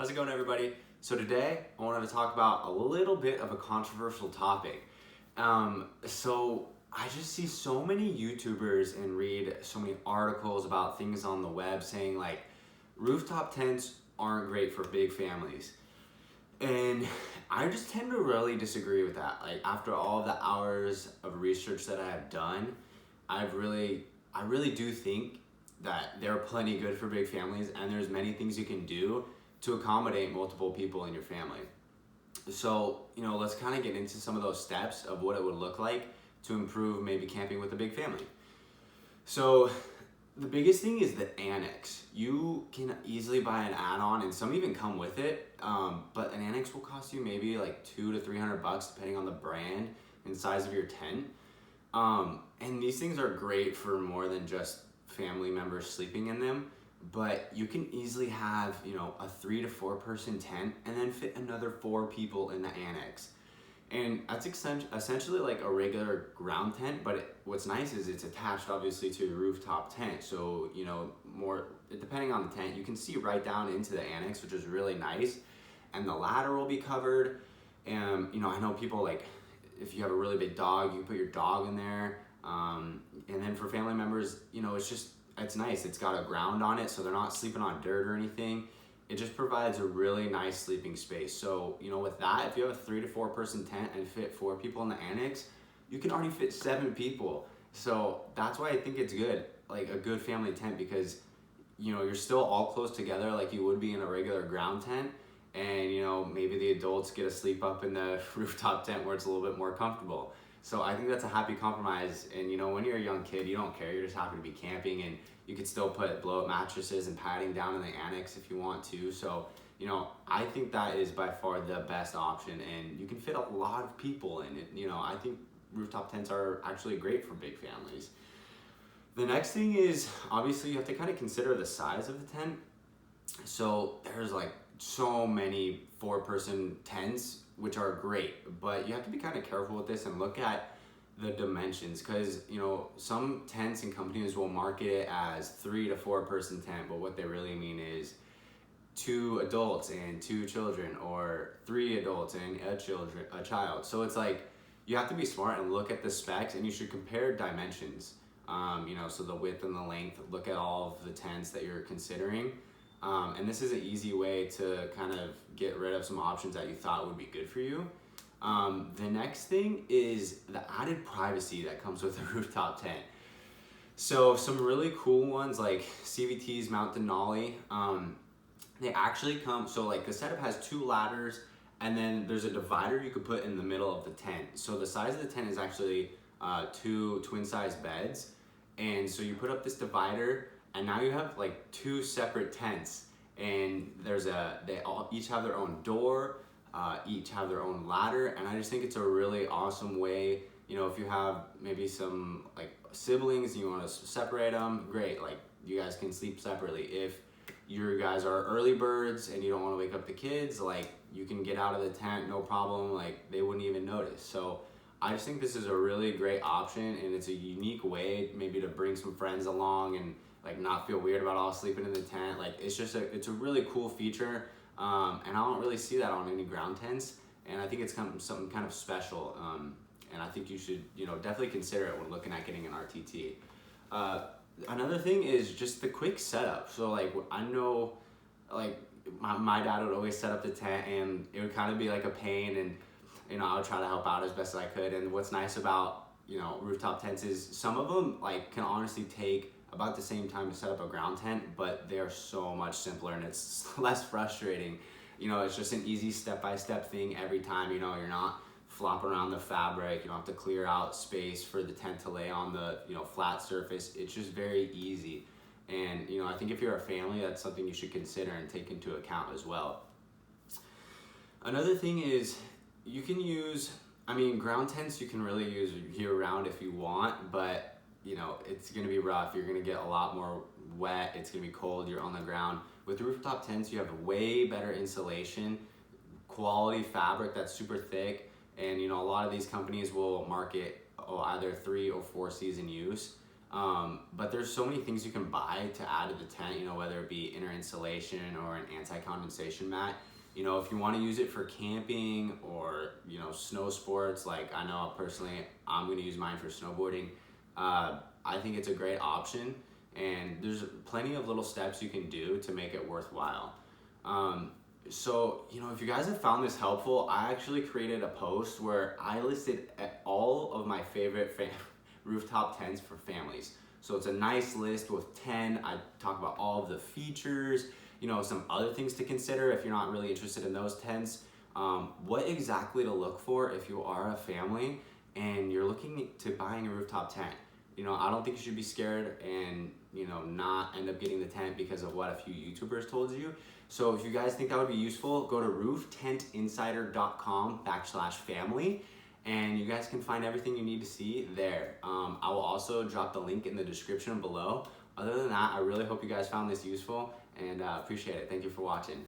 How's it going, everybody? So today I wanted to talk about a little bit of a controversial topic. So I just see so many YouTubers and read so many articles about things on the web saying like rooftop tents aren't great for big families. And I just tend to really disagree with that. Like after all of the hours of research that I have done, I really do think that they're plenty good for big families, and there's many things you can do to accommodate multiple people in your family. So, let's kind of get into some of those steps of what it would look like to improve maybe camping with a big family. So, the biggest thing is the Annex. You can easily buy an add-on, and some even come with it, but an Annex will cost you maybe like $200 to $300 depending on the brand and size of your tent. And these things are great for more than just family members sleeping in them, but you can easily have, a 3 to 4 person tent and then fit another 4 people in the Annex. And that's essentially like a regular ground tent, but what's nice is it's attached obviously to a rooftop tent. So, more depending on the tent, you can see right down into the Annex, which is really nice. And the ladder will be covered. And, I know people like, if you have a really big dog, you can put your dog in there. And then for family members, it's nice. It's got a ground on it, so they're not sleeping on dirt or anything. It just provides a really nice sleeping space. So, with that, if you have a 3 to 4 person tent and fit 4 people in the Annex, you can already fit 7 people. So that's why I think it's good, like a good family tent, because, you're still all close together like you would be in a regular ground tent. And, maybe the adults get to sleep up in the rooftop tent where it's a little bit more comfortable. So I think that's a happy compromise. And when you're a young kid, you don't care. You're just happy to be camping, and you could still put blow-up mattresses and padding down in the Annex if you want to. So, I think that is by far the best option, and you can fit a lot of people in it. I think rooftop tents are actually great for big families. The next thing is, obviously, you have to kind of consider the size of the tent. So there's like so many 4-person tents, which are great, but you have to be kind of careful with this and look at the dimensions, because some tents and companies will market it as 3 to 4 person tent, but what they really mean is 2 adults and 2 children, or 3 adults and a child. So it's like you have to be smart and look at the specs, and you should compare dimensions. So the width and the length. Look at all of the tents that you're considering. And this is an easy way to kind of get rid of some options that you thought would be good for you. The next thing is the added privacy that comes with a rooftop tent. So some really cool ones like CVT's Mount Denali, they actually come, so like the setup has 2 ladders, and then there's a divider you could put in the middle of the tent. So the size of the tent is actually 2 twin-size beds. And so you put up this divider, and now you have like 2 separate tents, and they all each have their own door, each have their own ladder, and I just think it's a really awesome way. If you have maybe some like siblings and you want to separate them, great. Like you guys can sleep separately. If you guys are early birds and you don't want to wake up the kids, like you can get out of the tent, no problem. Like they wouldn't even notice. So I just think this is a really great option, and it's a unique way maybe to bring some friends along and like not feel weird about all sleeping in the tent. Like it's a really cool feature, and I don't really see that on any ground tents, and I think it's something kind of special, and I think you should definitely consider it when looking at getting an RTT. Another thing is just the quick setup. So like I know like my dad would always set up the tent, and it would kind of be like a pain, and I would try to help out as best as I could. And what's nice about rooftop tents is some of them like can honestly take about the same time to set up a ground tent, but they're so much simpler and it's less frustrating. It's just an easy step-by-step thing every time. You're not flopping around the fabric. You don't have to clear out space for the tent to lay on the flat surface. It's just very easy. And I think if you're a family, that's something you should consider and take into account as well. Another thing is you can use, ground tents you can really use year-round if you want, but it's gonna be rough. You're gonna get a lot more wet. It's gonna be cold. You're on the ground. With rooftop tents, you have way better insulation, quality fabric that's super thick, and a lot of these companies will market either 3 or 4 season use. But there's so many things you can buy to add to the tent, you know, whether it be inner insulation or an anti-condensation mat. You know, if you want to use it for camping or, you know, snow sports, like I know personally I'm going to use mine for snowboarding. I think it's a great option, and there's plenty of little steps you can do to make it worthwhile. So, you know, if you guys have found this helpful, I actually created a post where I listed all of my favorite rooftop tents for families. So it's a nice list with 10. I talk about all of the features, you know, some other things to consider if you're not really interested in those tents. What exactly to look for if you are a family and you're looking to buying a rooftop tent. You know, I don't think you should be scared and, you know, not end up getting the tent because of what a few YouTubers told you. So if you guys think that would be useful, go to rooftentinsider.com/family, and you guys can find everything you need to see there. I will also drop the link in the description below. Other than that, I really hope you guys found this useful, and appreciate it. Thank you for watching.